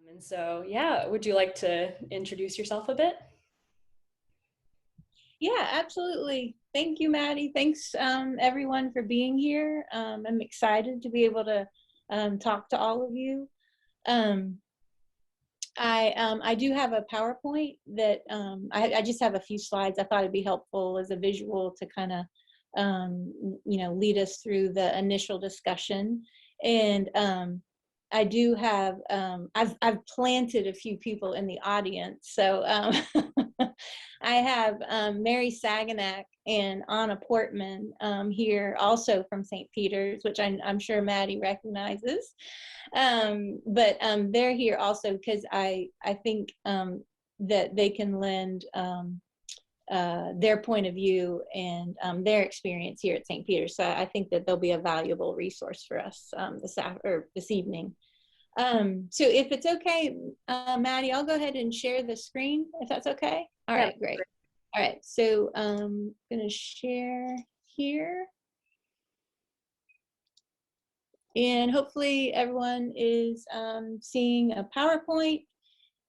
And so, yeah, would you like to introduce yourself a bit? Yeah, absolutely. Thank you, Maddie. Thanks, everyone, for being here. I'm excited to be able to talk to all of you. Um, I do have a PowerPoint that I just have a few slides. I thought it'd be helpful as a visual to kind of lead us through the initial discussion. And I do have I've planted a few people in the audience. So I have Mary Saginack and Anna Portman here, also from St. Peter's, which I'm sure Maddie recognizes. But they're here also because I think that they can lend their point of view and their experience here at St. Peter's. So I think that they'll be a valuable resource for us this evening. So if it's okay, Maddie, I'll go ahead and share the screen if that's okay. All right, great. All right, so I'm gonna share here. And hopefully everyone is seeing a PowerPoint.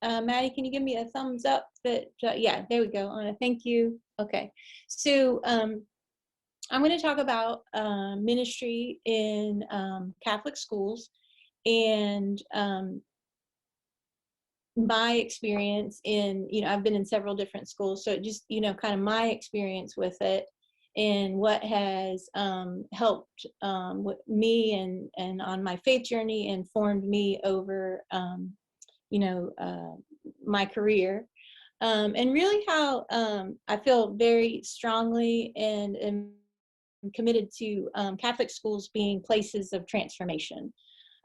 Maddie, can you give me a thumbs up that, yeah, there we go, Anna, thank you. Okay, so I'm going to talk about ministry in Catholic schools and my experience in, I've been in several different schools, so just, kind of my experience with it and what has helped with me and on my faith journey and formed me over, my career. And really how I feel very strongly and committed to Catholic schools being places of transformation.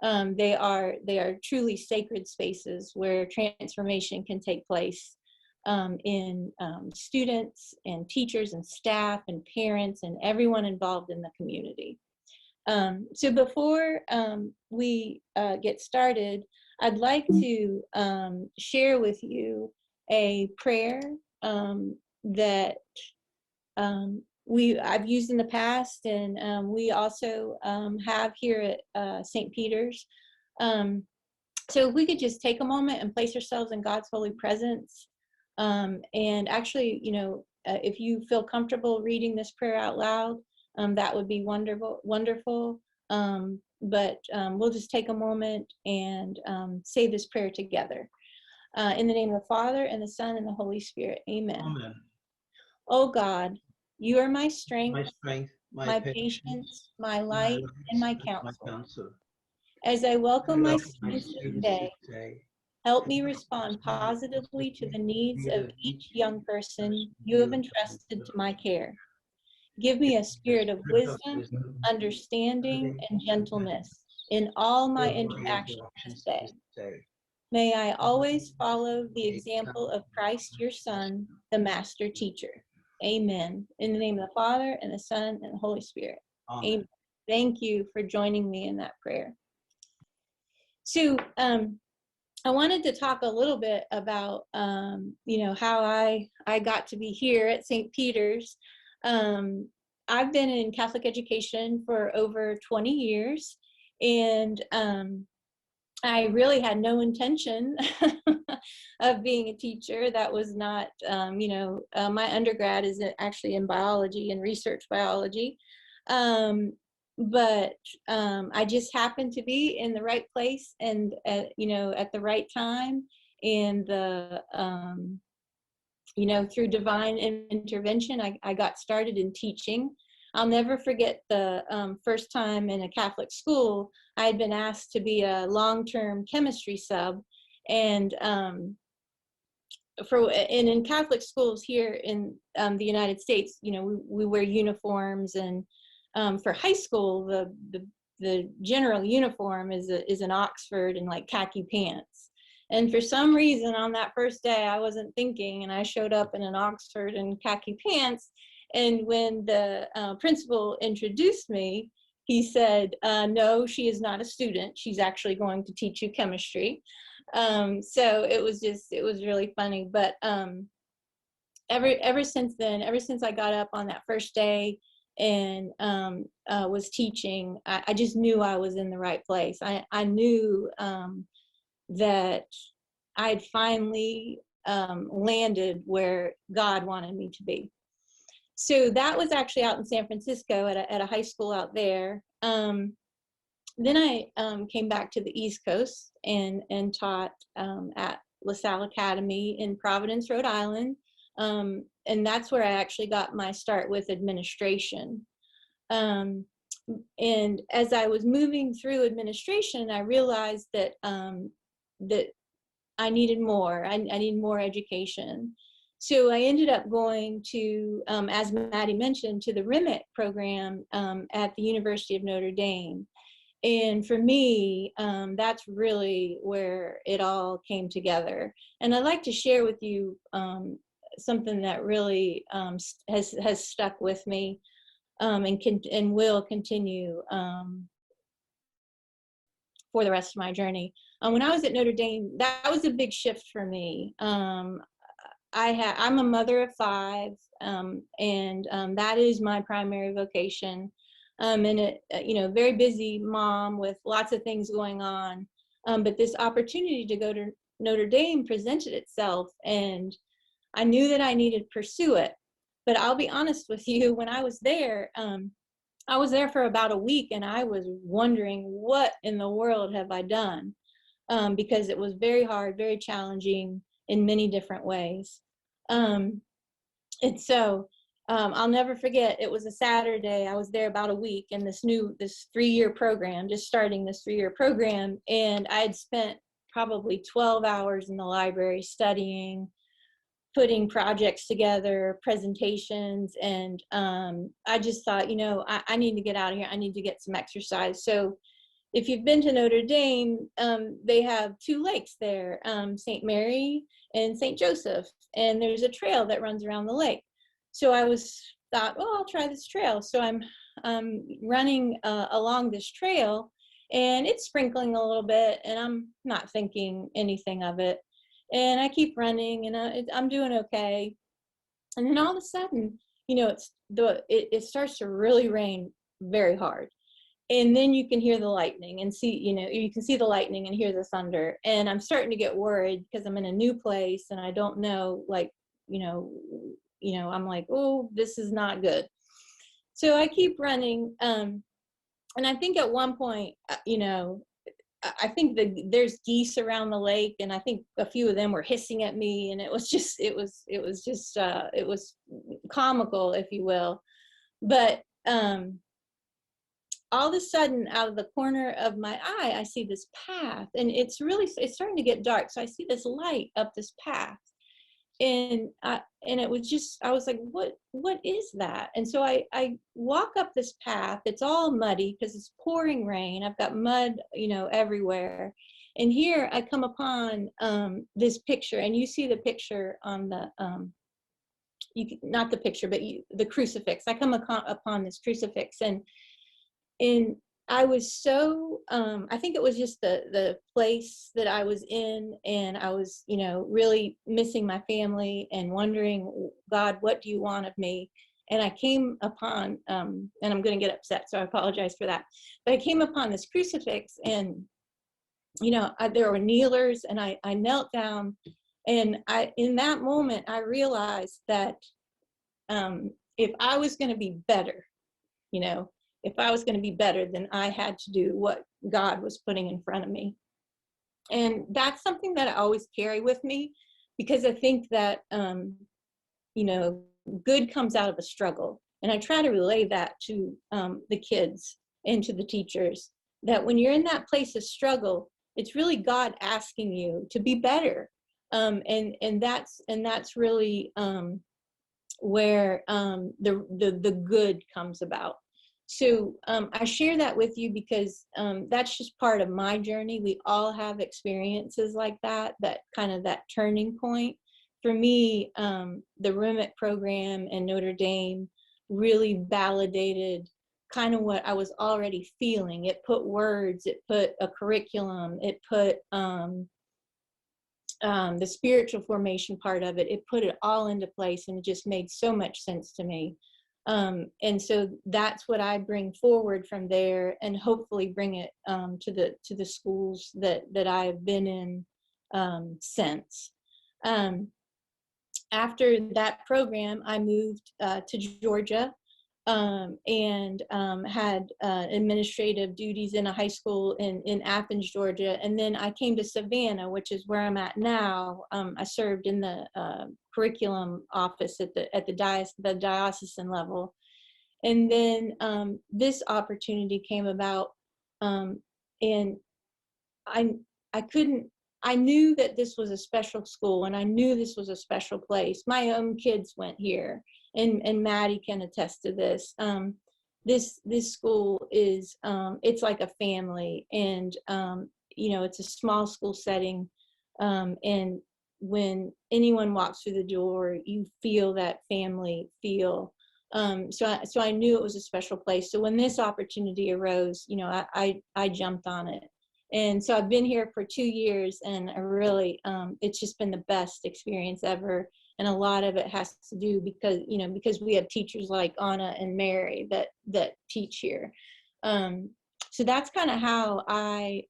They are truly sacred spaces where transformation can take place in students and teachers and staff and parents and everyone involved in the community. So before we get started, I'd like to share with you a prayer that I've used in the past, and we also have here at St. Peter's. So if we could just take a moment and place ourselves in God's holy presence, and actually, if you feel comfortable reading this prayer out loud, that would be wonderful. But we'll just take a moment and say this prayer together. In the name of the Father, and the Son, and the Holy Spirit. Amen. Amen. Oh God, you are my strength, my patience, my light, and my counsel. As I welcome my students today, help me respond positively to the needs of each young person you have entrusted to my care. Give me a spirit of wisdom, understanding, and gentleness in all my interactions today. May I always follow the example of Christ, your Son, the Master Teacher. Amen. In the name of the Father, and the Son, and the Holy Spirit. Amen. Thank you for joining me in that prayer. So I wanted to talk a little bit about, how I got to be here at St. Peter's. I've been in Catholic education for over 20 years, and I really had no intention of being a teacher. That was not, my undergrad is actually in biology and research biology. But I just happened to be in the right place and, at the right time. And, through divine intervention, I got started in teaching. I'll never forget the first time in a Catholic school, I had been asked to be a long-term chemistry sub. And in Catholic schools here in the United States, we wear uniforms, and for high school, the general uniform is an Oxford and like khaki pants. And for some reason on that first day, I wasn't thinking, and I showed up in an Oxford and khaki pants. And when the principal introduced me, he said, no, she is not a student. She's actually going to teach you chemistry. So it was really funny. But ever since then, ever since I got up on that first day and was teaching, I just knew I was in the right place. I knew that I'd finally landed where God wanted me to be. So that was actually out in San Francisco at a high school out there. Then I came back to the East Coast and taught at LaSalle Academy in Providence, Rhode Island. And that's where I actually got my start with administration. And as I was moving through administration, I realized that that I needed more. I needed more education. So I ended up going to, as Maddie mentioned, to the REMIT program at the University of Notre Dame. And for me, that's really where it all came together. And I'd like to share with you something that really has stuck with me and will continue for the rest of my journey. When I was at Notre Dame, that was a big shift for me. I'm a mother of 5, and that is my primary vocation. And very busy mom with lots of things going on. But this opportunity to go to Notre Dame presented itself, and I knew that I needed to pursue it. But I'll be honest with you, when I was there for about a week, and I was wondering, what in the world have I done? Because it was very hard, very challenging in many different ways. And so I'll never forget, it was a Saturday. I was there about a week in this 3-year program, just starting this 3-year program. And I had spent probably 12 hours in the library studying, putting projects together, presentations. And I just thought, I need to get out of here. I need to get some exercise. So if you've been to Notre Dame, they have 2 lakes there, St. Mary and St. Joseph. And there's a trail that runs around the lake. So I thought, I'll try this trail. So I'm running along this trail, and it's sprinkling a little bit, and I'm not thinking anything of it. And I keep running, and I'm doing okay. And then all of a sudden, it starts to really rain very hard. And then you can hear the lightning and see, you can see the lightning and hear the thunder. And I'm starting to get worried because I'm in a new place and I don't know, I'm like, oh, this is not good. So I keep running. And I think at one point, I think there's geese around the lake, and I think a few of them were hissing at me, and it was comical, if you will. But all of a sudden, out of the corner of my eye, I see this path, and it's starting to get dark. So I see this light up this path, and it was just, I was like, what is that? And so I walk up this path. It's all muddy because it's pouring rain. I've got mud, everywhere. And here I come upon this picture, and you see the picture on the, not the picture, but the crucifix. I come upon this crucifix, and I was so, I think it was just the place that I was in, and I was, really missing my family and wondering, God, what do you want of me? And I came upon, and I'm going to get upset, so I apologize for that. But I came upon this crucifix, and, there were kneelers, and I knelt down, and in that moment, I realized that if I was going to be better, if I was going to be better, then I had to do what God was putting in front of me. And that's something that I always carry with me, because I think that, good comes out of a struggle. And I try to relay that to the kids and to the teachers, that when you're in that place of struggle, it's really God asking you to be better. And that's really where the good comes about. So I share that with you because that's just part of my journey. We all have experiences like that kind of that turning point. For me, the REMIT program and Notre Dame really validated kind of what I was already feeling. It put words, it put a curriculum, it put the spiritual formation part of it, it put it all into place, and it just made so much sense to me. And so that's what I bring forward from there, and hopefully bring it to the schools that I've been in since. After that program, I moved to Georgia, and had administrative duties in a high school in Athens, Georgia. And then I came to Savannah, which is where I'm at now. I served in the curriculum office at the diocesan level. And then this opportunity came about, and I couldn't, I knew that this was a special school, and I knew this was a special place. My own kids went here, and Maddie can attest to this. This school is, it's like a family, and it's a small school setting, and when anyone walks through the door, you feel that family feel. So I knew it was a special place. So when this opportunity arose, I jumped on it. And so I've been here for 2 years, and I really, it's just been the best experience ever. And a lot of it has to do because we have teachers like Anna and Mary that teach here. So that's kind of how I,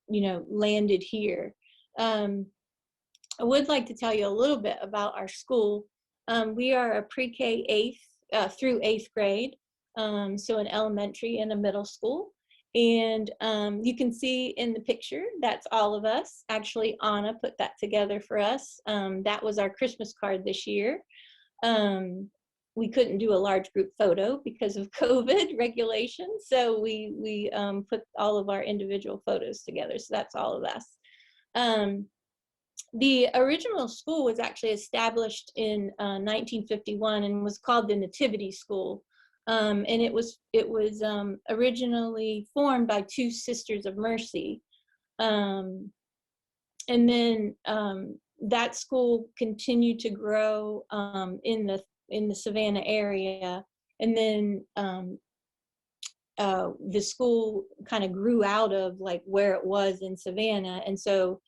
landed here. I would like to tell you a little bit about our school. We are a pre-K through 8th grade, so an elementary and a middle school. And you can see in the picture, that's all of us. Actually, Anna put that together for us. That was our Christmas card this year. We couldn't do a large group photo because of COVID regulations, so we put all of our individual photos together. So that's all of us. The original school was actually established in 1951 and was called the Nativity School. And it was originally formed by 2 Sisters of Mercy. And then that school continued to grow in the Savannah area. And then the school kind of grew out of like where it was in Savannah. And so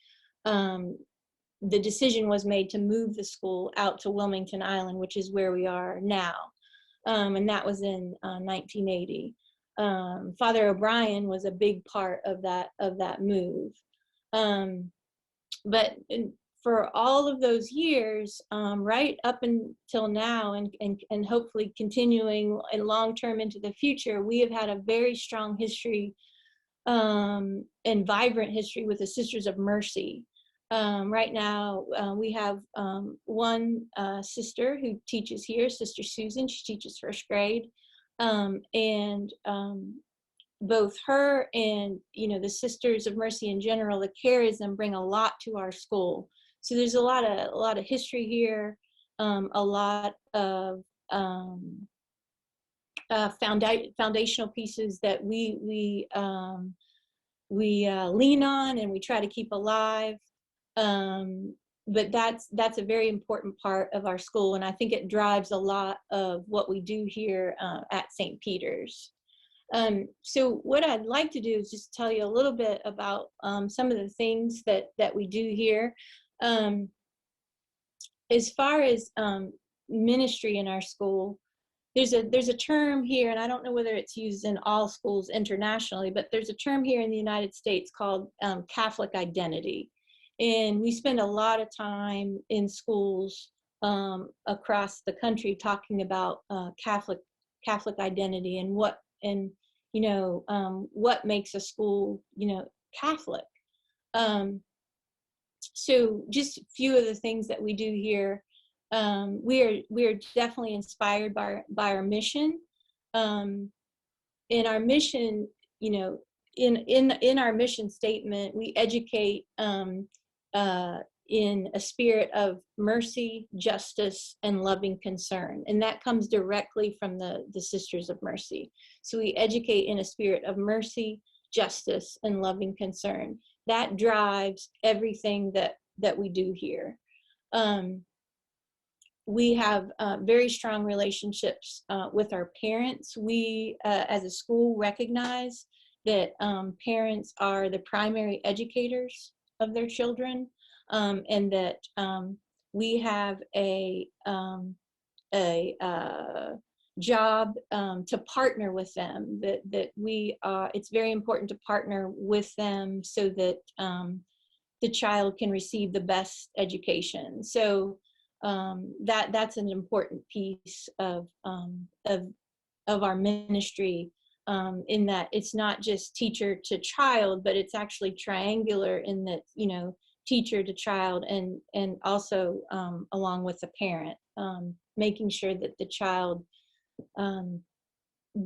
the decision was made to move the school out to Wilmington Island, which is where we are now. And that was in 1980. Father O'Brien was a big part of that move. But for all of those years, right up until now, and hopefully continuing and long-term into the future, we have had a very strong history and vibrant history with the Sisters of Mercy. Right now, we have one sister who teaches here, Sister Susan. She teaches 1st grade, and both her and the Sisters of Mercy in general, the charism, bring a lot to our school. So there's a lot of history here, a lot of foundational pieces that we lean on and we try to keep alive. But that's a very important part of our school, and I think it drives a lot of what we do here at St. Peter's. So what I'd like to do is just tell you a little bit about some of the things that we do here. As far as ministry in our school, there's a term here, and I don't know whether it's used in all schools internationally, but there's a term here in the United States called Catholic identity. And we spend a lot of time in schools across the country talking about Catholic identity and what makes a school Catholic. So just a few of the things that we do here. We are definitely inspired by our mission. In our mission, in our mission statement, we educate in a spirit of mercy, justice, and loving concern. And that comes directly from the Sisters of Mercy. So we educate in a spirit of mercy, justice, and loving concern. That drives everything that we do here. We have very strong relationships with our parents. We, as a school, recognize that parents are the primary educators of their children, and that we have a job to partner with them, that it's very important to partner with them so that the child can receive the best education. So that's an important piece of our ministry, in that it's not just teacher to child, but it's actually triangular in that, you know, teacher to child and also along with the parent, making sure that the child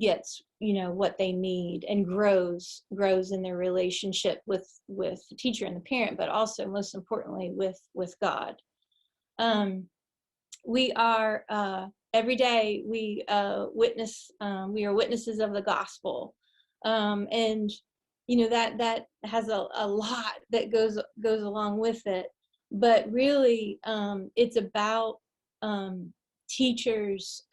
gets, you know, what they need and grows in their relationship with the teacher and the parent, but also most importantly with God. We are every day we are witnesses of the gospel, and you know that has a lot that goes along with it, but really it's about teachers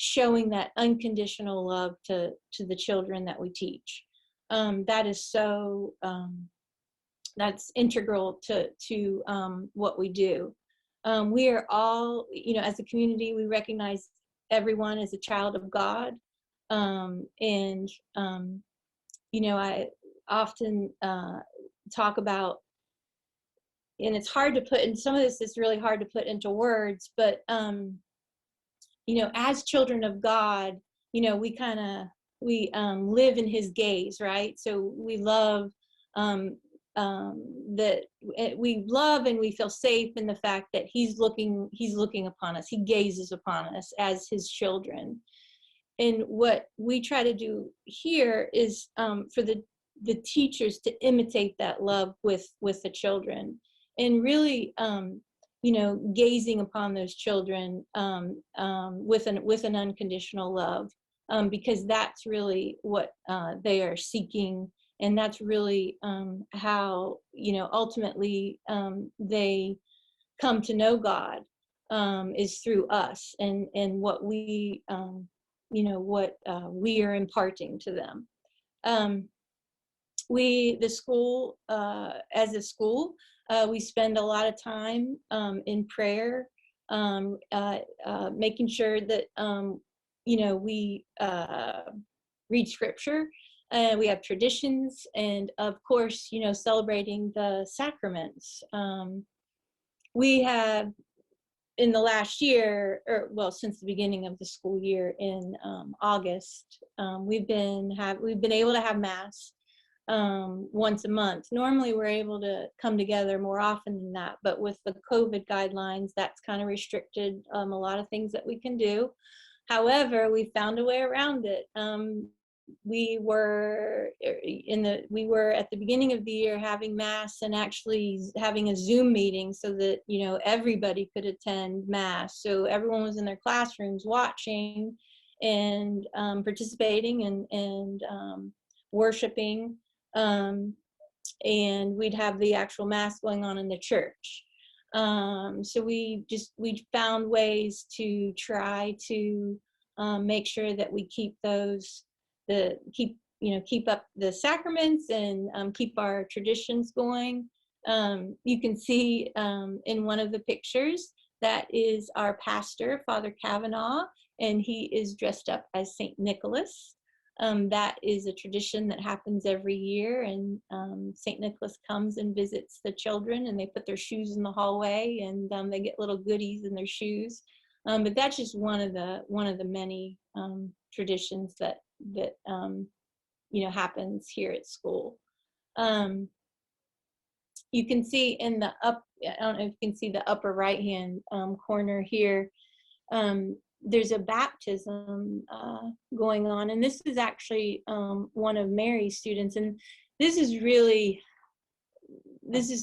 showing that unconditional love to the children that we teach. That is so that's integral to what we do. We are all, you know, as a community, we recognize everyone as a child of God. And, you know, I often talk about, and it's hard to put, and some of this is really hard to put into words, but, you know, as children of God, you know, we live in his gaze, right? So we love, that we love and we feel safe in the fact that he's looking upon us. He gazes upon us as his children. And what we try to do here is for the teachers to imitate that love with the children, and really you know, gazing upon those children with an unconditional love, because that's really what they are seeking. And that's really how, you know, ultimately they come to know God, is through us and what we, you know, what we are imparting to them. The school, as a school, we spend a lot of time in prayer, making sure that, you know, we read scripture. We have traditions, and of course, you know, celebrating the sacraments. We have, in the last year, or well, since the beginning of the school year in August, we've been able to have Mass once a month. Normally, we're able to come together more often than that, but with the COVID guidelines, that's kind of restricted a lot of things that we can do. However, we found a way around it. We were at the beginning of the year having Mass and actually having a Zoom meeting so that, you know, everybody could attend Mass. So everyone was in their classrooms watching and participating and worshiping. And we'd have the actual Mass going on in the church. So we found ways to try to make sure that we keep up the sacraments and keep our traditions going. You can see in one of the pictures, that is our pastor, Father Kavanaugh, and he is dressed up as St. Nicholas. That is a tradition that happens every year, and St. Nicholas comes and visits the children, and they put their shoes in the hallway, and they get little goodies in their shoes. But that's just one of the many traditions that you know, happens here at school. You can see in the I don't know if you can see the upper right hand corner here, there's a baptism going on, and this is actually one of Mary's students, and this is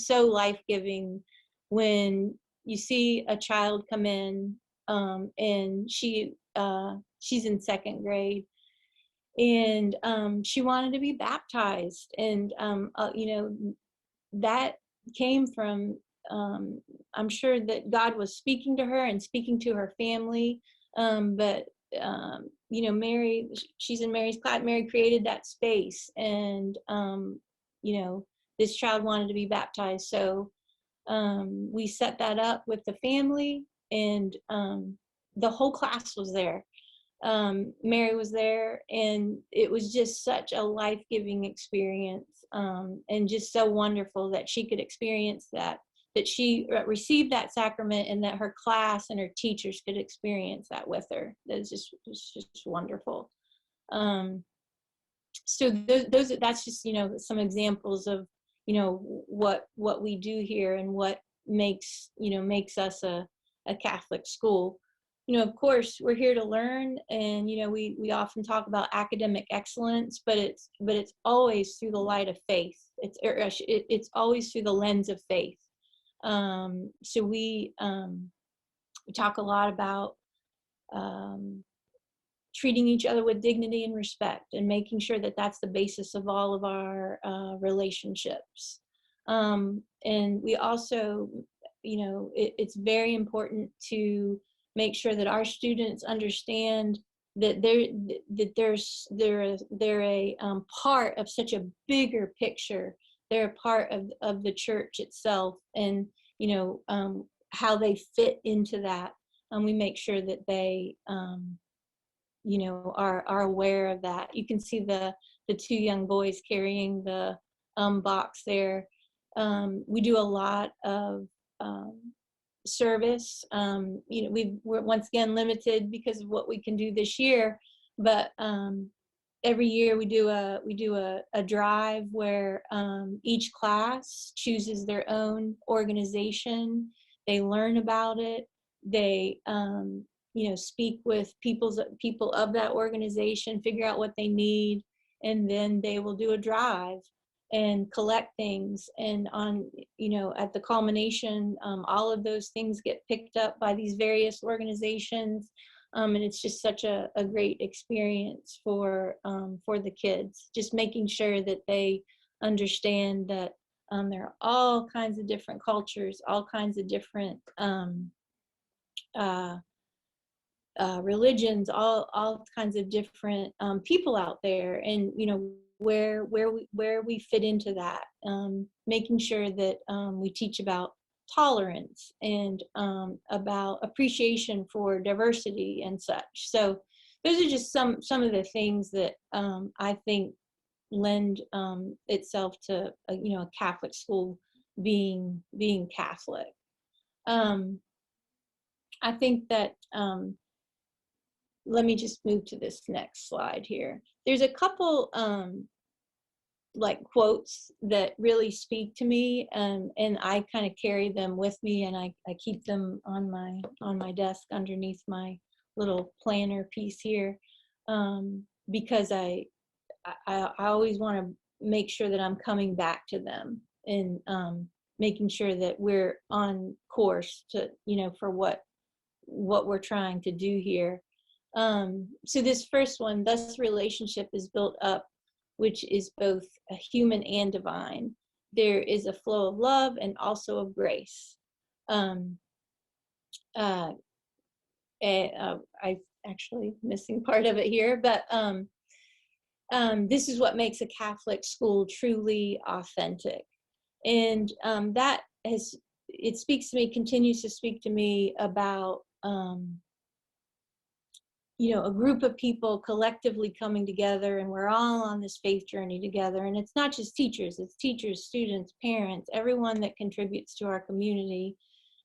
so life-giving when you see a child come in, and she's in second grade, and she wanted to be baptized, and you know, that came from I'm sure that God was speaking to her and speaking to her family, but you know, Mary, she's in Mary's class. Mary created that space, and you know, this child wanted to be baptized, so we set that up with the family, and the whole class was there. Mary was there, and it was just such a life-giving experience, and just so wonderful that she could experience that she received that sacrament, and that her class and her teachers could experience that with her. It's just wonderful. So that's just, some examples of, what we do here, and what makes us a Catholic school. Of course, we're here to learn, and we often talk about academic excellence, but it's always through the light of faith. It's always through the lens of faith. So we talk a lot about treating each other with dignity and respect, and making sure that that's the basis of all of our relationships. And we also, it's very important to make sure that our students understand that they're a part of such a bigger picture. They're a part of the church itself, and how they fit into that. We make sure that they are aware of that. You can see the two young boys carrying the box there. We do a lot of service. We're once again limited because of what we can do this year, but every year we do a drive where each class chooses their own organization. They learn about it. They speak with people of that organization, figure out what they need, and then they will do a drive and collect things. And at the culmination, all of those things get picked up by these various organizations. And it's just such a great experience for the kids, just making sure that they understand that there are all kinds of different cultures, all kinds of different religions, all kinds of different people out there, and where we fit into that. Making sure that we teach about tolerance and about appreciation for diversity and such. So those are just some of the things that I think lend itself to a Catholic school being Catholic. I think that let me just move to this next slide here. There's a couple like quotes that really speak to me, and I kind of carry them with me, and I keep them on my desk underneath my little planner piece here, because I always want to make sure that I'm coming back to them, and making sure that we're on course to for what we're trying to do here. So this first one, thus relationship is built up, which is both a human and divine. There is a flow of love and also of grace. I'm actually missing part of it here, but this is what makes a Catholic school truly authentic. And that speaks to me, continues to speak to me about a group of people collectively coming together, and we're all on this faith journey together. And it's not just teachers, it's teachers, students, parents, everyone that contributes to our community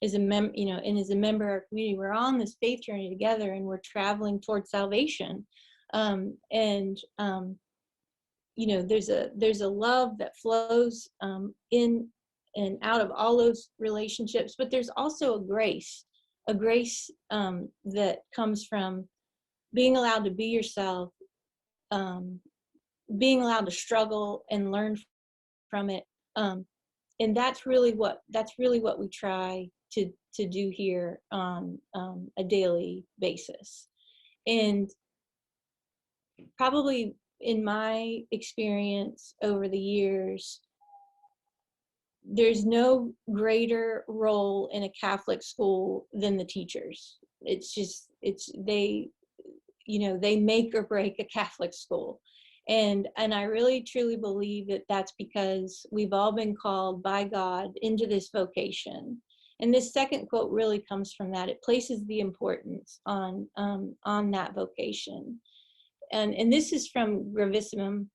is a member of our community. We're all on this faith journey together, and we're traveling towards salvation. There's a love that flows in and out of all those relationships, but there's also a grace that comes from being allowed to be yourself, being allowed to struggle and learn from it, and that's really what we try to do here on a daily basis. And probably in my experience over the years, there's no greater role in a Catholic school than the teachers. They make or break a Catholic school. And I really truly believe that that's because we've all been called by God into this vocation. And this second quote really comes from that. It places the importance on that vocation. And this is from Gravissimum,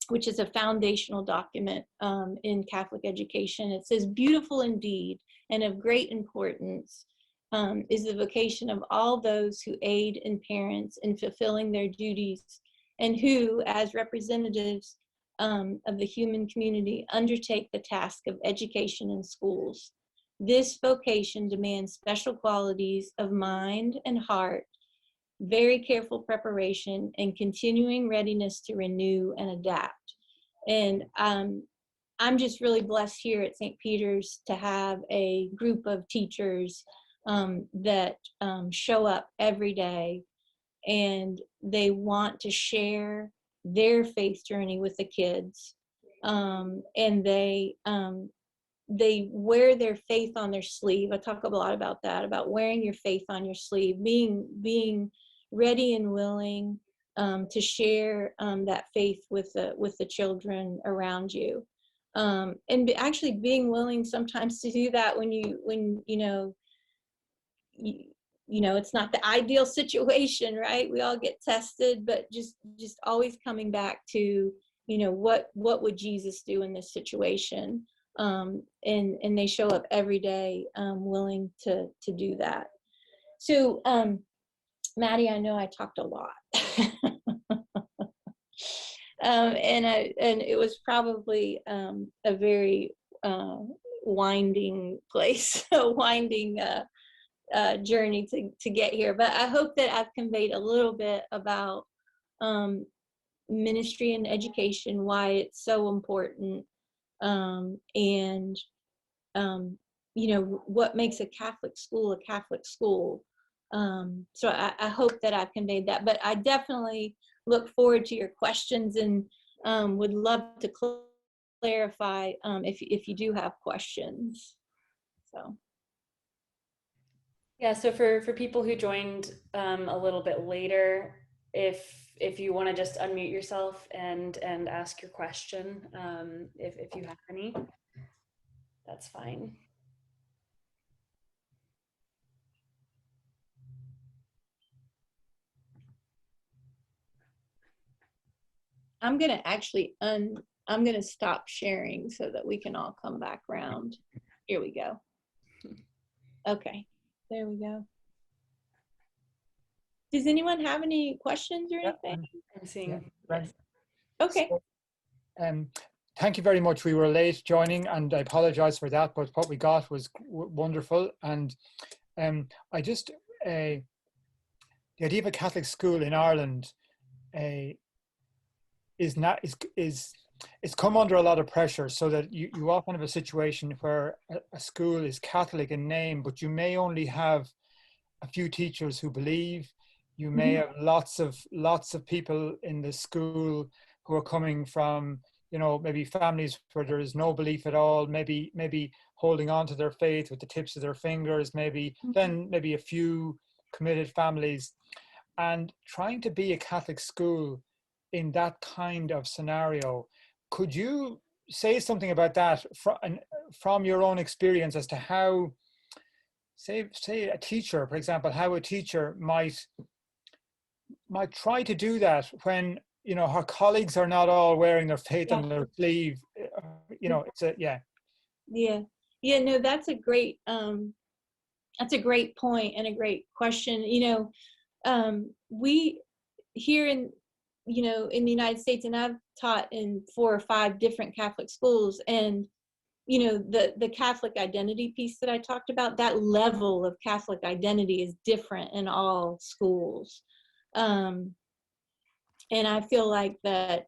which is a foundational document in Catholic education. It says, beautiful indeed and of great importance is the vocation of all those who aid in parents in fulfilling their duties and who, as representatives of the human community, undertake the task of education in schools. This vocation demands special qualities of mind and heart, very careful preparation, and continuing readiness to renew and adapt. And I'm just really blessed here at St. Peter's to have a group of teachers that show up every day, and they want to share their faith journey with the kids, and they wear their faith on their sleeve. I talk a lot about that, about wearing your faith on your sleeve, being ready and willing to share that faith with the children around you, and actually being willing sometimes to do that when you know it's not the ideal situation, right? We all get tested, but just always coming back to, what would Jesus do in this situation? And they show up every day willing to do that. So Maddie, I know I talked a lot. And it was probably a very winding place, a winding journey to get here. But I hope that I've conveyed a little bit about ministry and education, why it's so important, and what makes a Catholic school a Catholic school. So I hope that I've conveyed that. But I definitely look forward to your questions, and would love to clarify if you do have questions. So. Yeah, so for people who joined a little bit later, if you want to just unmute yourself and ask your question, if you have any, that's fine. I'm gonna stop sharing so that we can all come back around. Here we go. Okay, there we go. Does anyone have any questions or anything? I'm seeing. Yeah. Yes. Okay. So, thank you very much. We were late joining, and I apologize for that, but what we got was wonderful. And I just, the idea of a Catholic school in Ireland it's come under a lot of pressure, so that you often have a situation where a school is Catholic in name, but you may only have a few teachers who believe. You may have lots of people in the school who are coming from, maybe families where there is no belief at all, maybe holding on to their faith with the tips of their fingers, maybe a few committed families. And trying to be a Catholic school in that kind of scenario, could you say something about that from your own experience as to how, say a teacher, for example, how a teacher might try to do that when her colleagues are not all wearing their faith on their sleeve? It's no, that's a great point and a great question. We here in the United States, and I've taught in 4 or 5 different Catholic schools, and the Catholic identity piece that I talked about, that level of Catholic identity is different in all schools. And I feel like that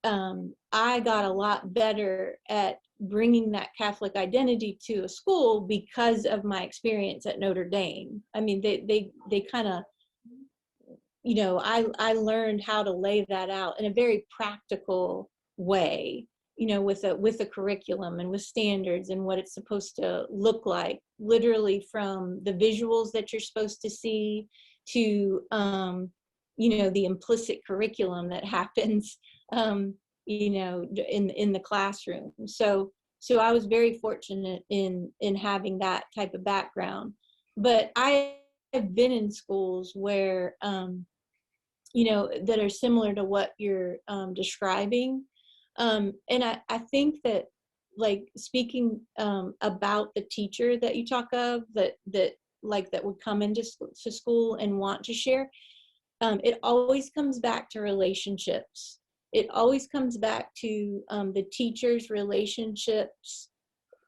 I got a lot better at bringing that Catholic identity to a school because of my experience at Notre Dame. I mean, they kind of, I learned how to lay that out in a very practical way, with a curriculum and with standards and what it's supposed to look like, literally from the visuals that you're supposed to see to, the implicit curriculum that happens, in the classroom. So So I was very fortunate in having that type of background. But I have been in schools where, that are similar to what you're describing. And I think that, like, speaking about the teacher that you talk of, that would come into school and want to share, it always comes back to relationships. It always comes back to the teacher's relationships,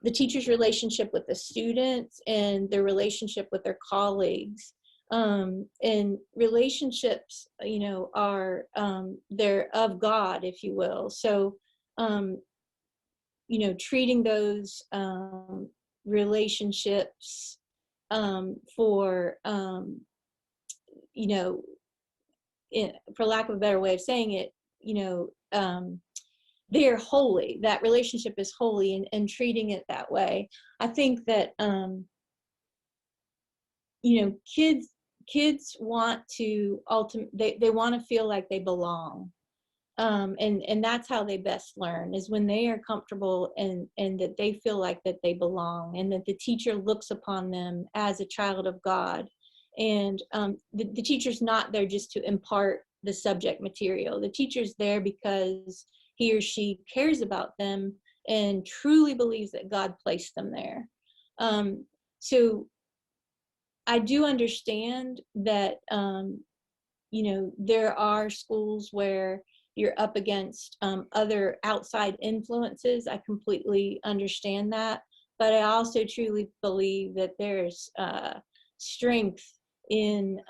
the teacher's relationship with the students, and their relationship with their colleagues. And relationships, are, they're of God, if you will. So, treating those relationships for, for lack of a better way of saying it, they're holy. That relationship is holy, and treating it that way. I think that, kids want to they want to feel like they belong. And that's how they best learn, is when they are comfortable and that they feel like that they belong, and that the teacher looks upon them as a child of God. And the teacher's not there just to impart the subject material. The teacher's there because he or she cares about them and truly believes that God placed them there. So I do understand that, there are schools where you're up against other outside influences. I completely understand that. But I also truly believe that there's strength in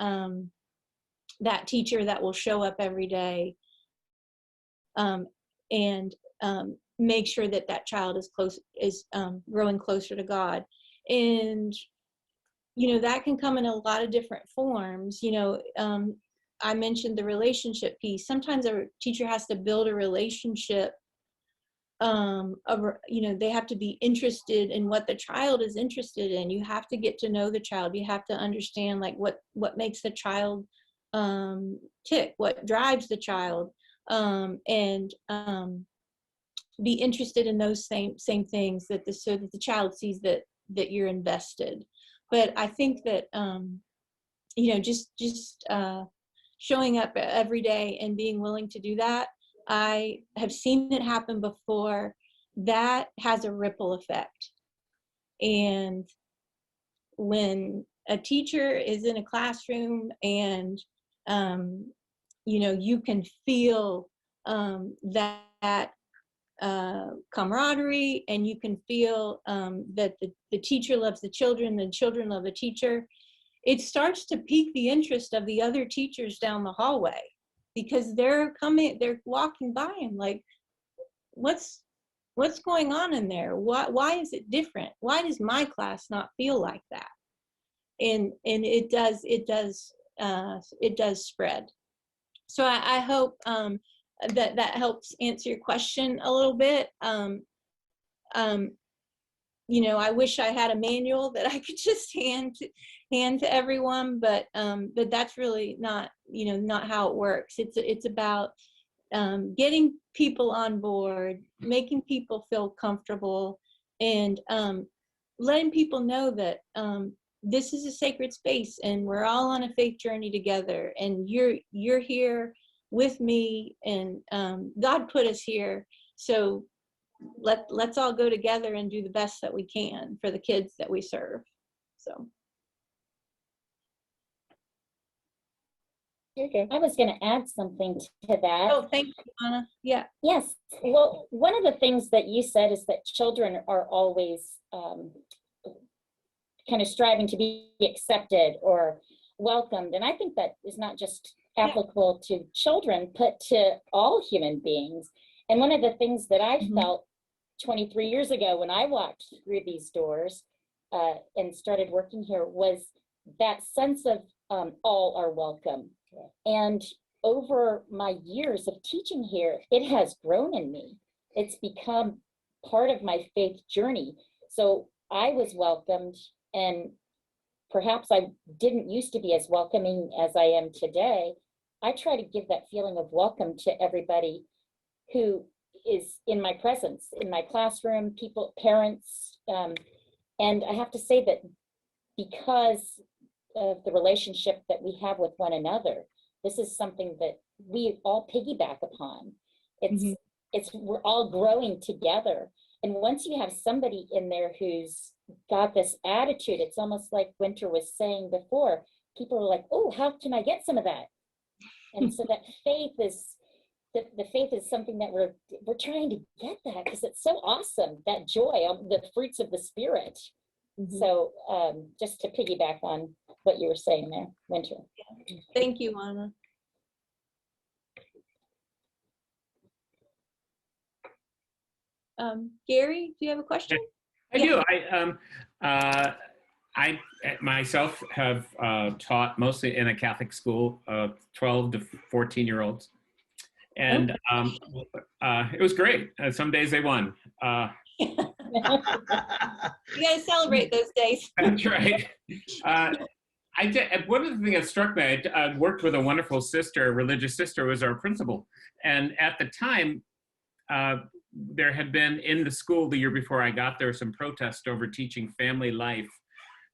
that teacher that will show up every day and make sure that that child is growing closer to God. And that can come in a lot of different forms. I mentioned the relationship piece. Sometimes a teacher has to build a relationship. They have to be interested in what the child is interested in. You have to get to know the child. You have to understand, like, what makes the child tick, what drives the child, and be interested in those same things, so that the child sees that you're invested. But I think that just showing up every day and being willing to do that, I have seen it happen before. That has a ripple effect. And when a teacher is in a classroom and you can feel that camaraderie, and you can feel that the teacher loves the children love the teacher, it starts to pique the interest of the other teachers down the hallway, because they're walking by and like, what's going on in there? Why is it different? Why does my class not feel like that? And it does spread. So I hope that helps answer your question a little bit. I wish I had a manual that I could just hand to everyone, but that's really not how it works. It's about getting people on board, making people feel comfortable, and letting people know that this is a sacred space, and we're all on a faith journey together, and you're here with me, and God put us here. So let's all go together and do the best that we can for the kids that we serve. So. Okay. I was going to add something to that. Oh, thank you, Anna. Yeah. Yes. Well, one of the things that you said is that children are always kind of striving to be accepted or welcomed. And I think that is not just applicable to children, but to all human beings. And one of the things that I felt 23 years ago when I walked through these doors and started working here was that sense of all are welcome. And over my years of teaching here, it has grown in me. It's become part of my faith journey. So I was welcomed, and perhaps I didn't used to be as welcoming as I am today. I try to give that feeling of welcome to everybody who is in my presence, in my classroom, people, parents. And I have to say that because of the relationship that we have with one another, this is something that we all piggyback upon. We're all growing together. And once you have somebody in there who's got this attitude, it's almost like Wynter was saying before, people are like, oh, how can I get some of that? And so that faith is, the faith is something that we're trying to get that, because it's so awesome, that joy, the fruits of the Spirit. So just to piggyback on what you were saying there, Wynter. Thank you, Anna. Gary, do you have a question? I do. I myself have taught mostly in a Catholic school, 12 to 14-year-olds. And it was great. Some days they won. You gotta celebrate those days. That's right. One of the things that struck me, I worked with a wonderful sister, a religious sister, who was our principal. And at the time, there had been in the school the year before I got there some protest over teaching family life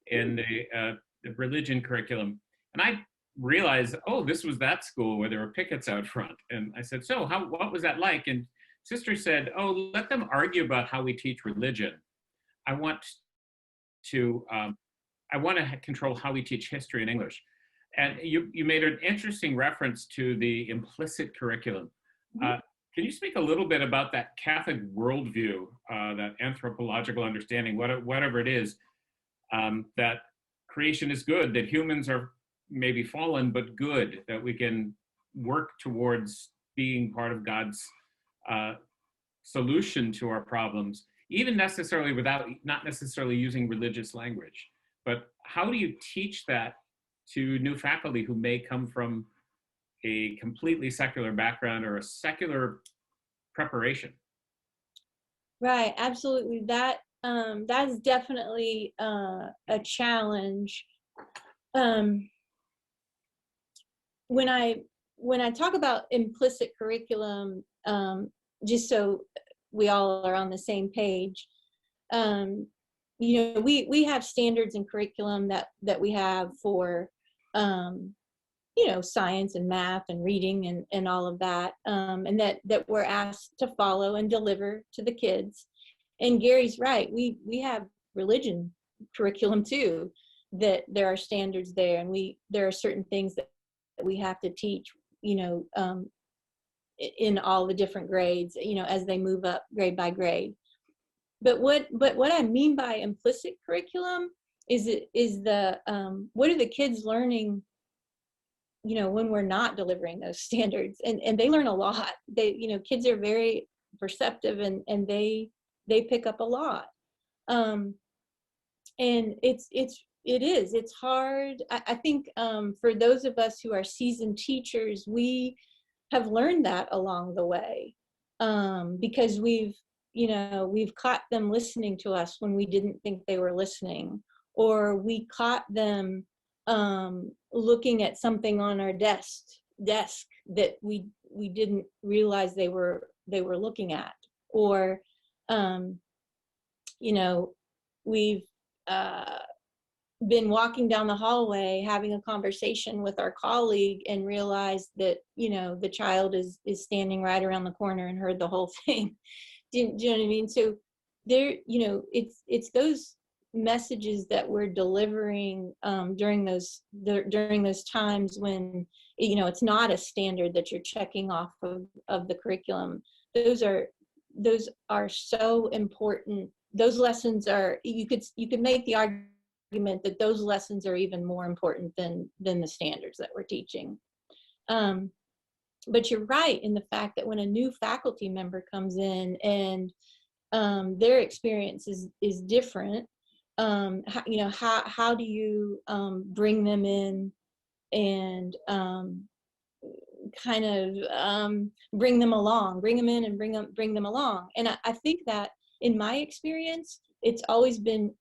in the religion curriculum. And I realized, oh, this was that school where there were pickets out front. And I said, so what was that like? And sister said, oh, let them argue about how we teach religion. I want to control how we teach history and English. And you made an interesting reference to the implicit curriculum. Can you speak a little bit about that Catholic worldview, that anthropological understanding, whatever it is, that creation is good, that humans are maybe fallen, but good, that we can work towards being part of God's solution to our problems, even necessarily not necessarily using religious language. But how do you teach that to new faculty who may come from a completely secular background or a secular preparation? Right, absolutely. That's definitely a challenge. When I talk about implicit curriculum, just so we all are on the same page, we have standards and curriculum that we have for science and math and reading and all of that, and that we're asked to follow and deliver to the kids. And Gary's right, we have religion curriculum too, that there are standards there, and there are certain things that we have to teach, in all the different grades, as they move up grade by grade. But what I mean by implicit curriculum is what are the kids learning, when we're not delivering those standards, and they learn a lot. Kids are very perceptive, and they pick up a lot. And it's hard. I think for those of us who are seasoned teachers, we have learned that along the way, because we've caught them listening to us when we didn't think they were listening, or we caught them looking at something on our desk that we didn't realize they were looking at, or we've been walking down the hallway having a conversation with our colleague and realized that the child is standing right around the corner and heard the whole thing. Do you know what I mean? So there, it's those messages that we're delivering during those times when it's not a standard that you're checking off of the curriculum. Those are so important. Those lessons are, you could make the argument that those lessons are even more important than the standards that we're teaching. But you're right in the fact that when a new faculty member comes in and their experience is different, how do you bring them in and kind of bring them in and bring them along? And I think that in my experience, it's always been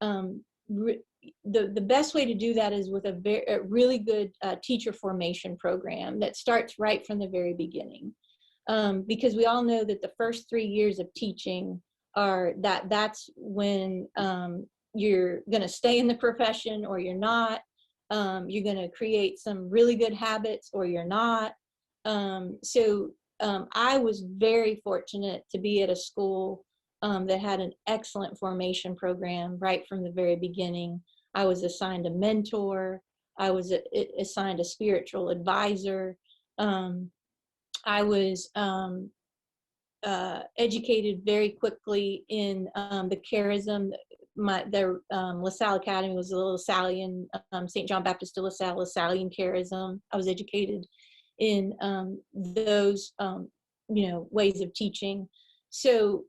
the best way to do that is with a really good teacher formation program that starts right from the very beginning. because we all know that the first 3 years of teaching that's when you're going to stay in the profession or you're not. You're going to create some really good habits or you're not. I was very fortunate to be at a school that had an excellent formation program right from the very beginning. I was assigned a mentor. I was assigned a spiritual advisor. I was educated very quickly in the charism. Their LaSalle Academy was a Lasallian, St. John Baptist de LaSalle, Lasallian charism. I was educated in those, ways of teaching. So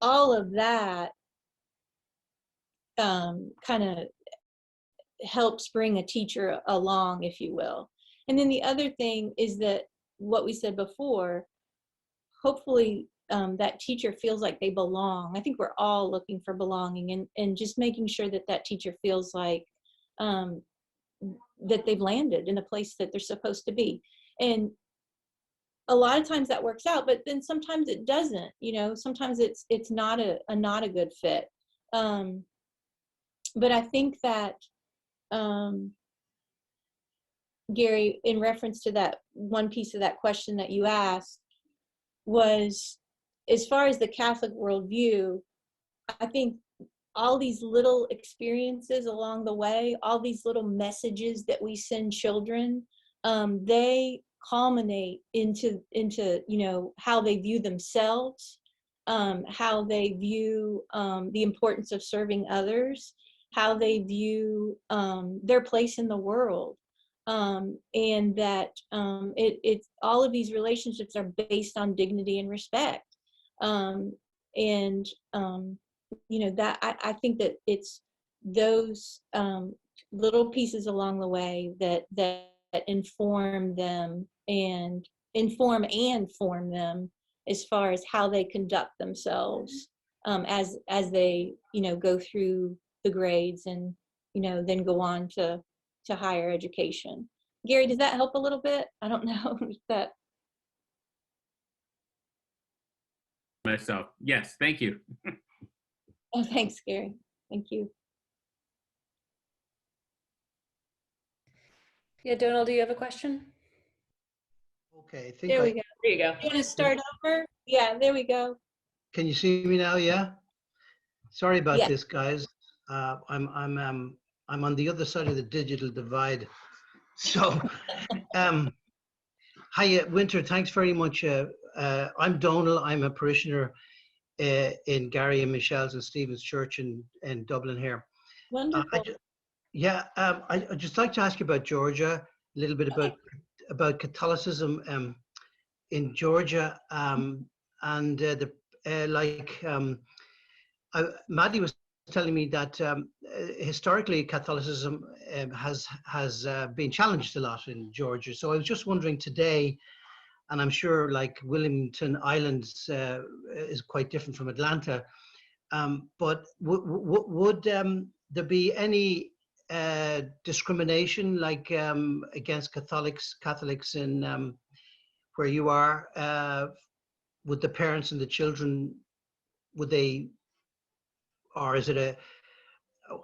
all of that kind of helps bring a teacher along, if you will. And then the other thing is that what we said before, hopefully that teacher feels like they belong. I think we're all looking for belonging, and just making sure that that teacher feels like that they've landed in a place that they're supposed to be. And a lot of times that works out, but then sometimes it doesn't. Sometimes it's not a good fit. But I think that Gary, in reference to that one piece of that question that you asked, was as far as the Catholic worldview, I think all these little experiences along the way, all these little messages that we send children, they culminate into how they view themselves, how they view the importance of serving others, how they view their place in the world. And that it's all of these relationships are based on dignity and respect. That I think that it's those little pieces along the way that inform them and form them as far as how they conduct themselves as they go through the grades and then go on to higher education. Gary, does that help a little bit? I don't know if that. Myself. Yes, thank you. Oh, thanks, Gary. Thank you. Yeah, Donald, do you have a question? Okay, I think There we go. There you go. You want to start over? Yeah, there we go. Can you see me now? Yeah. Sorry about Yes. this, guys. I'm on the other side of the digital divide. So, hi, Wynter. Thanks very much. I'm Donald. I'm a parishioner in Gary and Michelle's and Stephen's Church in Dublin here. Wonderful. I'd just like to ask you about Georgia, a little bit about Catholicism in Georgia, Maddie was telling me that historically Catholicism has been challenged a lot in Georgia. So I was just wondering today, and I'm sure like Wilmington Islands is quite different from Atlanta, but would there be any discrimination like against Catholics in where you are? Would the parents and the children, would they, or is it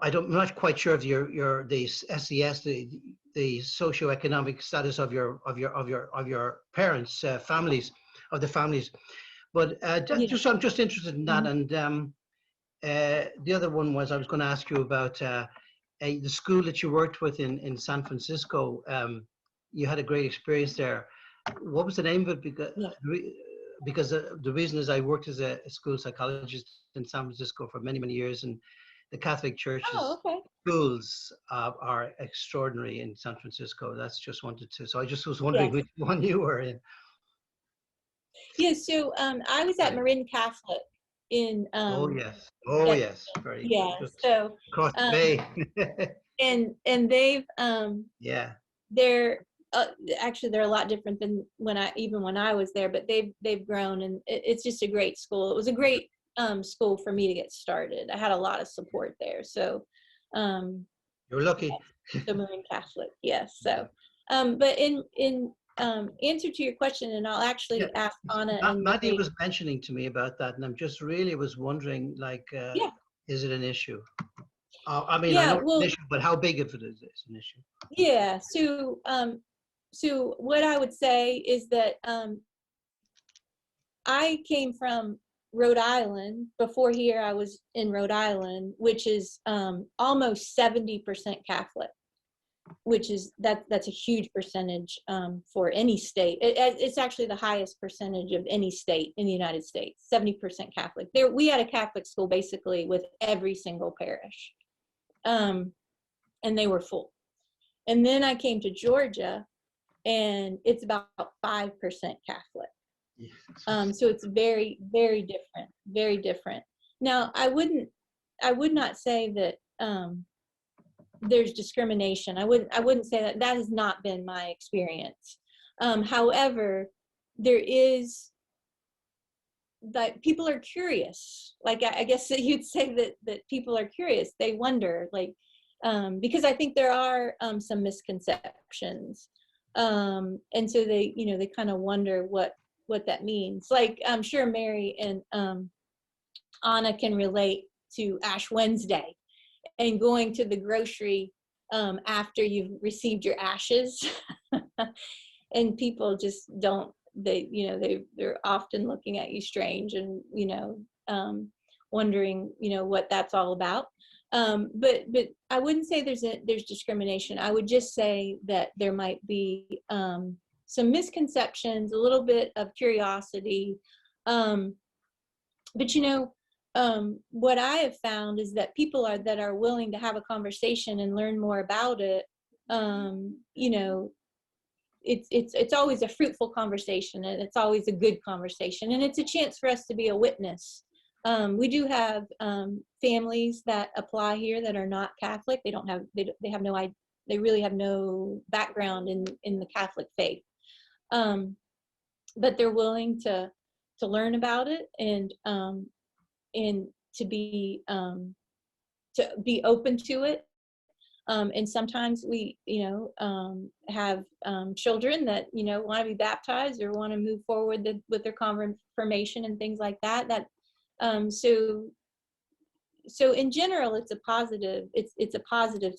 I'm not quite sure of the SES, the socioeconomic status of your parents, families, but I'm just interested in that. And the other one was I was going to ask you about the school that you worked with in San Francisco. You had a great experience there. What was the name of it? Because the reason is I worked as a school psychologist in San Francisco for many, many years, and the Catholic Church's schools are extraordinary in San Francisco. That's just wanted to. So I just was wondering which one you were in. Yeah, so I was at Marin Catholic in. Oh yes, very good. Good. So across the bay. and they've they're actually they're a lot different than when I was there, but they've grown, and it's just a great school. It was a great school for me to get started. I had a lot of support there, so you're lucky. the Marin Catholic, yes. So but in answer to your question, and I'll actually ask Anna and Maddie Mary. was mentioning to me about that, and I'm just really was wondering, like, Yeah. is it an issue? I mean, Yeah, I know it's well, an issue, but how big of it is an issue? Yeah, so what I would say is that I came from Rhode Island. Before here, I was in Rhode Island, which is almost 70% Catholic, which is that's a huge percentage for any state. It's actually the highest percentage of any state in the United States, 70% Catholic. We had a Catholic school basically with every single parish, and they were full. And then I came to Georgia, and it's about 5% Catholic. So it's very, very different, very different. Now, I would not say that there's discrimination. I wouldn't say that. That has not been my experience. However, there is, that people are curious. Like, I guess that you'd say that people are curious. They wonder, like, because I think there are some misconceptions. And so they kind of wonder what that means. Like, I'm sure Mary and Anna can relate to Ash Wednesday and going to the grocery after you've received your ashes. And people just don't, they're often looking at you strange and, wondering, what that's all about. But I wouldn't say there's discrimination. I would just say that there might be some misconceptions, a little bit of curiosity. But what I have found is that people that are willing to have a conversation and learn more about it, it's always a fruitful conversation, and it's always a good conversation, and it's a chance for us to be a witness. We do have families that apply here that are not Catholic. They really have no background in the Catholic faith, but they're willing to learn about it and to be open to it. And sometimes we, have children that, want to be baptized or want to move forward with their confirmation and things like that. So in general, it's a positive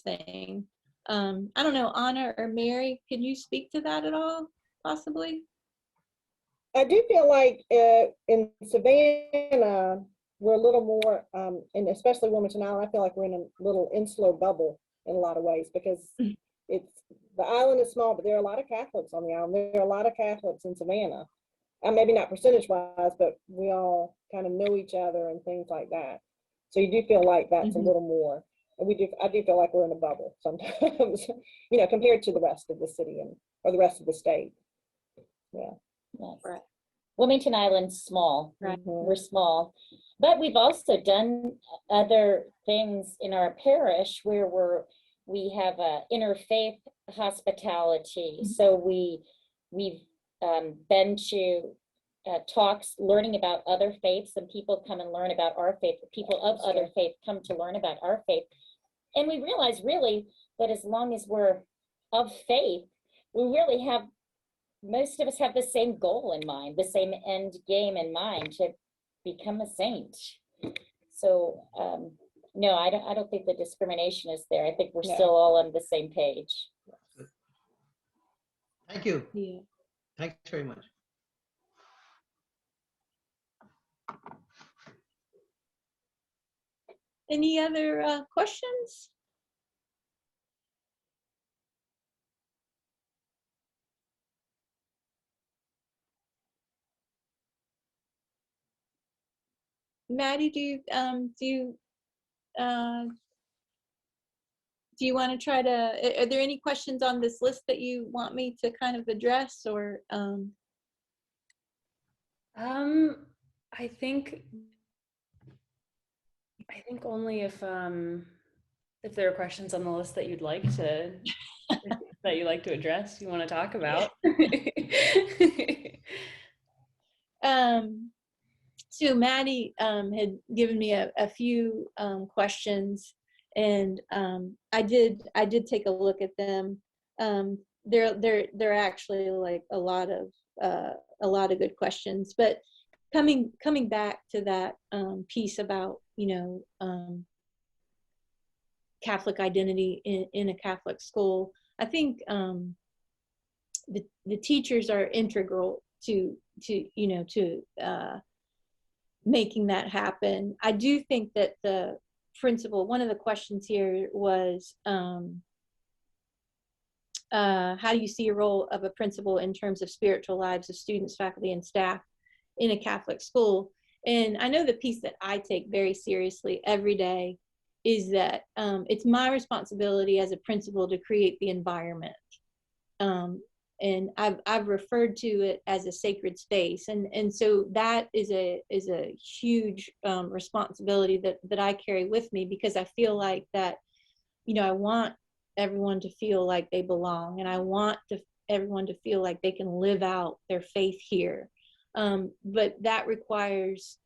thing. I don't know, Anna or Mary, can you speak to that at all, possibly? I do feel like in Savannah, we're a little more, and especially Wilmington Island, I feel like we're in a little insular bubble in a lot of ways, because the island is small, but there are a lot of Catholics on the island. There are a lot of Catholics in Savannah. And maybe not percentage wise, but we all kind of know each other and things like that. So you do feel like that's a little more. And I do feel like we're in a bubble sometimes, compared to the rest of the city or the rest of the state. Yeah. Yes. Right. Wilmington Island's small. Right. We're small, but we've also done other things in our parish where we have a interfaith hospitality. So we've been to talks learning about other faiths, and people come and learn about our faith. People of other faith come to learn about our faith, and we realize really that as long as we're of faith, we really have, most of us have the same goal in mind, the same end game in mind, to become a saint. So no, I don't think the discrimination is there. I think we're still all on the same page. Thank you. Yeah. Thanks very much. Any other questions? Maddie, do you want to try to, are there any questions on this list that you want me to kind of address, or? I think only if there are questions on the list that you'd like to address, you want to talk about. So Maddie had given me a few questions, and I did take a look at them. they're actually like a lot of good questions. But coming back to that piece about, Catholic identity in a Catholic school, I think the teachers are integral to making that happen. I do think that the principal, one of the questions here was, how do you see a role of a principal in terms of spiritual lives of students, faculty, and staff in a Catholic school? And I know the piece that I take very seriously every day is that it's my responsibility as a principal to create the environment. And I've referred to it as a sacred space. And so that is a huge responsibility that I carry with me, because I feel like that, I want everyone to feel like they belong, and I want everyone to feel like they can live out their faith here. But that requires,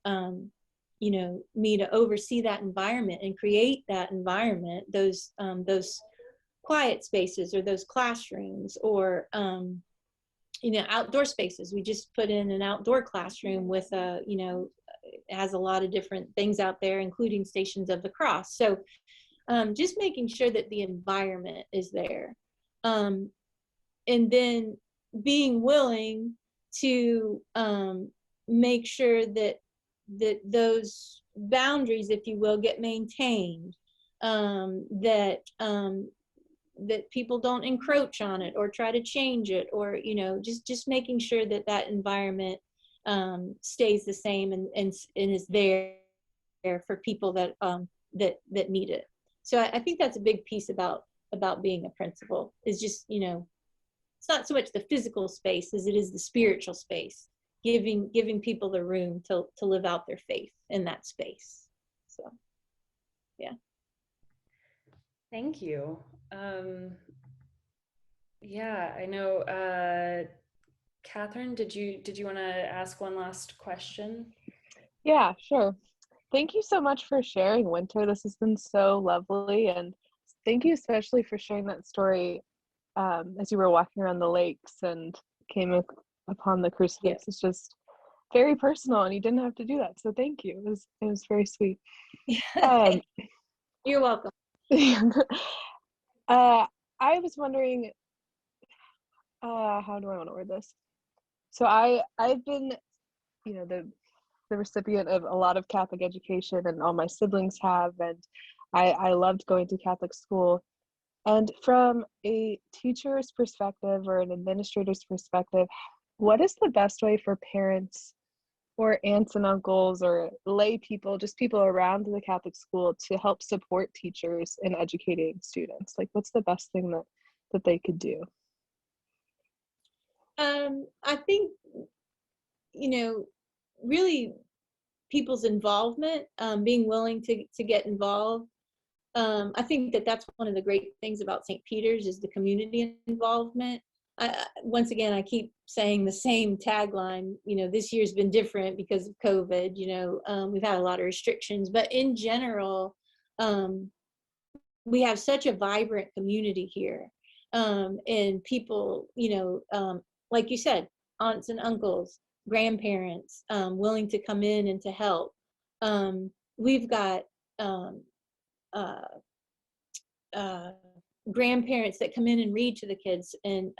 me to oversee that environment and create that environment, those quiet spaces, or those classrooms, or outdoor spaces. We just put in an outdoor classroom with it has a lot of different things out there, including Stations of the Cross. So just making sure that the environment is there, and then being willing to make sure that those boundaries, if you will, get maintained, that people don't encroach on it or try to change it, or just making sure that environment stays the same and is there for people that need it. So I think that's a big piece about being a principal, is just, it's not so much the physical space as it is the spiritual space, giving people the room to live out their faith in that space. So, yeah. Thank you. Yeah, I know, Catherine, did you want to ask one last question? Yeah, sure. Thank you so much for sharing, Wynter. This has been so lovely, and thank you especially for sharing that story as you were walking around the lakes and came upon the crucifix. It's just very personal, and you didn't have to do that. So thank you. It was very sweet. You're welcome. I was wondering, how do I want to word this? So I've been, the recipient of a lot of Catholic education, and all my siblings have, and I loved going to Catholic school. And from a teacher's perspective or an administrator's perspective, what is the best way for parents or aunts and uncles or lay people, just people around the Catholic school, to help support teachers in educating students? Like, what's the best thing that they could do? I think, really people's involvement, being willing to get involved. I think that's one of the great things about St. Peter's, is the community involvement. Once again, I keep saying the same tagline, this year's been different because of COVID, we've had a lot of restrictions, but in general, we have such a vibrant community here. And people, like you said, aunts and uncles, grandparents, willing to come in and to help. We've got grandparents that come in and read to the kids, and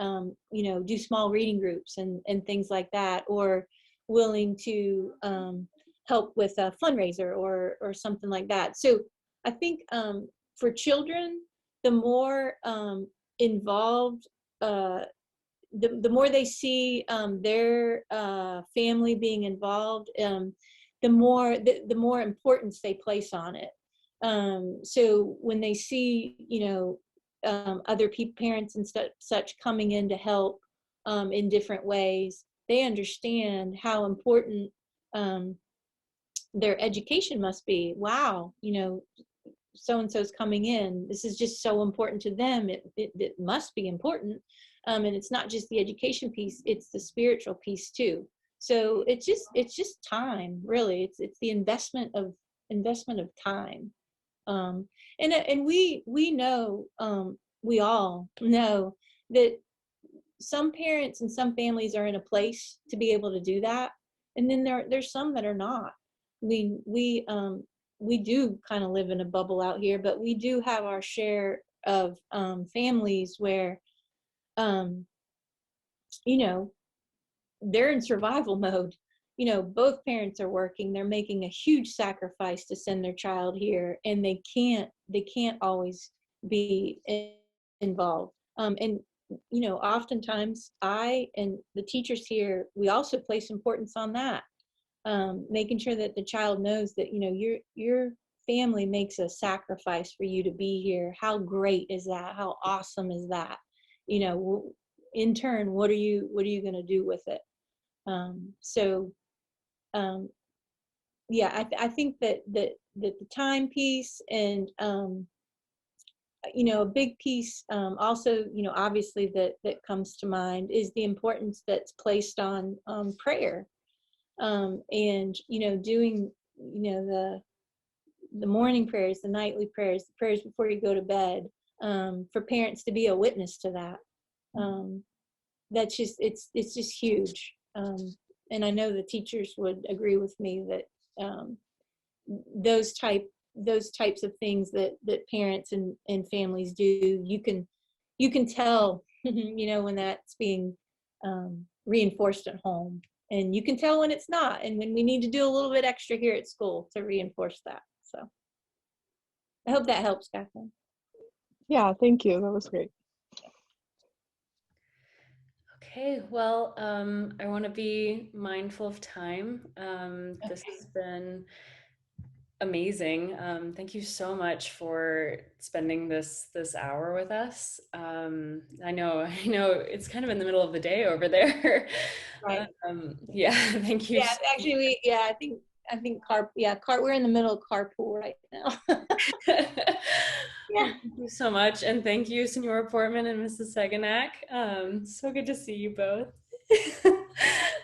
do small reading groups and things like that, or willing to help with a fundraiser or something like that. So I think for children, the more involved, the more they see their family being involved, the more importance they place on it. So when they see, other parents and such coming in to help in different ways, they understand how important their education must be. Wow, so-and-so's coming in. This is just so important to them. It must be important. And it's not just the education piece, it's the spiritual piece too. So it's just time, really. It's the investment of time. And we know, we all know that some parents and some families are in a place to be able to do that, and then there's some that are not. I mean, we do kind of live in a bubble out here, but we do have our share of families where, you know, they're in survival mode. You know, both parents are working, they're making a huge sacrifice to send their child here, and they can't always be involved. And you know, oftentimes I and the teachers here, we also place importance on that, making sure that the child knows that, you know, your family makes a sacrifice for you to be here. How great is that? How awesome is that? You know, in turn, what are you going to do with it? Yeah, I think that the time piece, and you know, a big piece also, you know, obviously that comes to mind is the importance that's placed on prayer, and you know, doing, you know, the morning prayers, the nightly prayers, the prayers before you go to bed, for parents to be a witness to that. That's just, it's just huge. And I know the teachers would agree with me that those types of things that parents and families do, you can tell, you know, when that's being reinforced at home, and you can tell when it's not, and when we need to do a little bit extra here at school to reinforce that. So I hope that helps, Kathleen. Yeah, thank you. That was great. Okay, well, I want to be mindful of time. This has been amazing. Thank you so much for spending this hour with us. I know it's kind of in the middle of the day over there. Right. Yeah, thank you. Yeah, actually, I think we're in the middle of carpool right now. Yeah. Thank you so much, and thank you, Senora Portman and Mrs. Seganak. So good to see you both.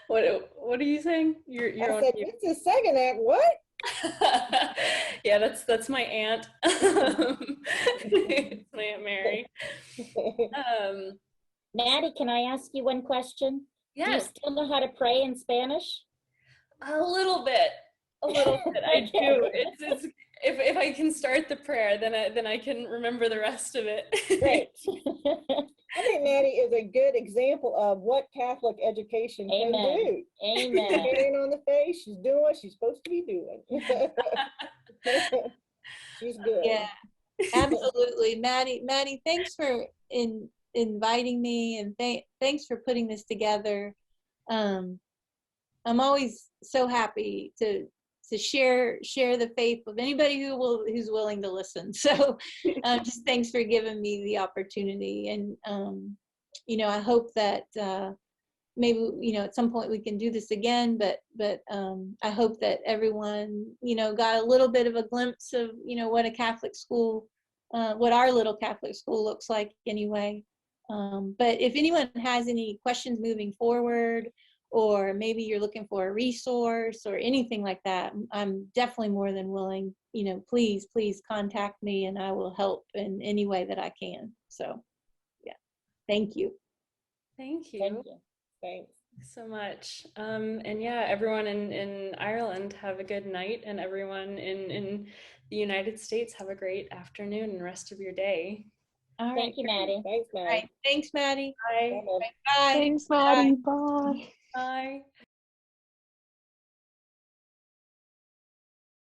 What are you saying? You're I on said, mute. Mrs. Seganak, what? Yeah, that's my aunt. It's my Aunt Mary. Maddie, can I ask you one question? Yes. Do you still know how to pray in Spanish? A little bit. I do. It's if I can start the prayer, then I can remember the rest of it. Great. I think Maddie is a good example of what Catholic education can do. Amen. Carrying on the face, she's doing what she's supposed to be doing. She's good. Yeah, absolutely. Maddie, thanks for inviting me, and thanks for putting this together. I'm always so happy to share the faith with anybody who's willing to listen. So just thanks for giving me the opportunity. And you know, I hope that maybe, you know, at some point we can do this again, but I hope that everyone, you know, got a little bit of a glimpse of, you know, what a Catholic school, what our little Catholic school looks like anyway. But if anyone has any questions moving forward, or maybe you're looking for a resource or anything like that, I'm definitely more than willing, you know, please contact me, and I will help in any way that I can. So yeah, thank you. Thank you. Thank you. Thanks. So much. And yeah, everyone in Ireland, have a good night, and everyone in the United States, have a great afternoon and rest of your day. All right. Thank you, Maddie. Thanks, Maddie. All right. Thanks, Maddie. Bye. Bye. Thanks, Maddie. Bye. Bye.